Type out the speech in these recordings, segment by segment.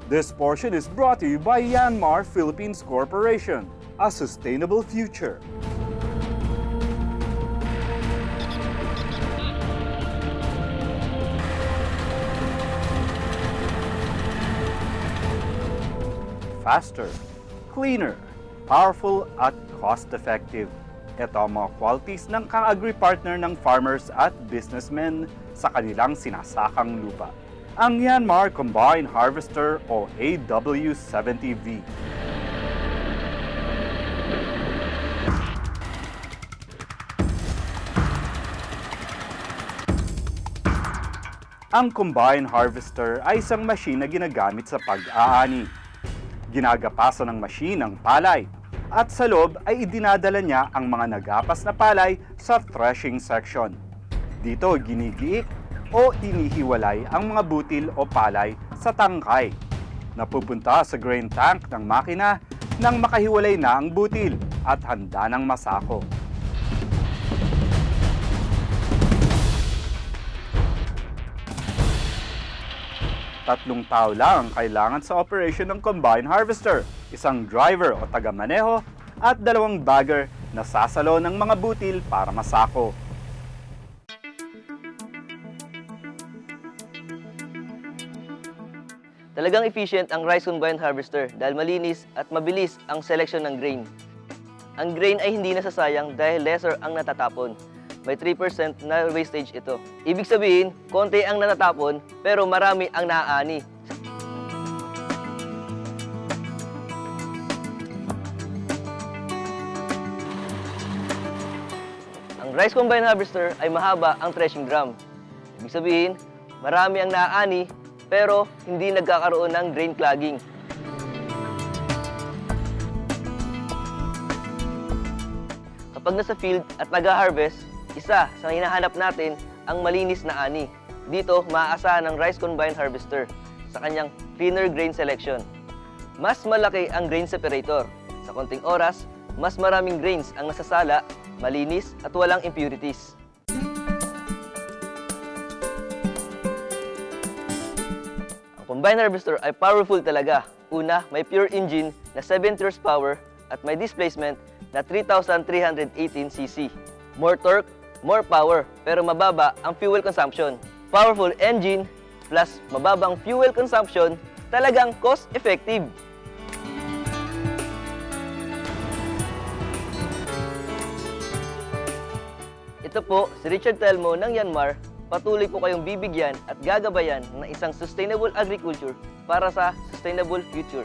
This portion is brought to you by Yanmar Philippines Corporation, a sustainable future. Faster, cleaner, powerful at cost-effective. Ito ang mga qualities ng ka-agri-partner ng farmers at businessmen sa kanilang sinasakang lupa. Ang Yanmar Combine Harvester o AW-70V. Ang Combine Harvester ay isang machine na ginagamit sa pag-aani. Ginagapasan ng machine ang palay at sa loob ay idinadala niya ang mga nagapas na palay sa threshing section. Dito ginigiik o inihiwalay ang mga butil o palay sa tangkay. Napupunta sa grain tank ng makina nang makahiwalay na ang butil at handa ng masako. Tatlong tao lang ang kailangan sa operation ng combine harvester, isang driver o taga-maneho at 2 bagger na sasalo ng mga butil para masako. Talagang efficient ang rice combine harvester dahil malinis at mabilis ang selection ng grain. Ang grain ay hindi nasasayang dahil lesser ang natatapon. May 3% na wastage ito. Ibig sabihin, konti ang natatapon pero marami ang naaani. Ang rice combine harvester ay mahaba ang threshing drum. Ibig sabihin, marami ang naaani pero hindi nagkakaroon ng grain clogging. Kapag nasa field at nag-harvest, isa sa hinahanap natin ang malinis na ani. Dito, maaasahan ng rice combine harvester sa kanyang cleaner grain selection. Mas malaki ang grain separator. Sa konting oras, mas maraming grains ang nasasala, malinis at walang impurities. Combine harvester ay powerful talaga. Una, may pure engine na 70 horsepower at may displacement na 3,318cc. More torque, more power, pero mababa ang fuel consumption. Powerful engine plus mababang fuel consumption, talagang cost-effective. Ito po si Richard Telmo ng Yanmar. Patuloy po kayong bibigyan at gagabayan ng isang sustainable agriculture para sa sustainable future.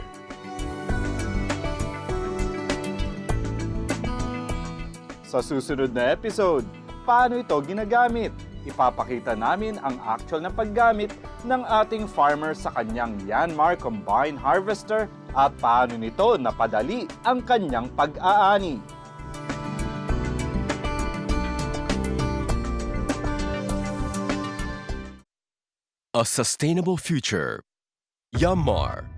Sa susunod na episode, paano ito ginagamit? Ipapakita namin ang actual na paggamit ng ating farmer sa kanyang Yanmar Combine Harvester at paano nito napadali ang kanyang pag-aani. A sustainable future. Yanmar.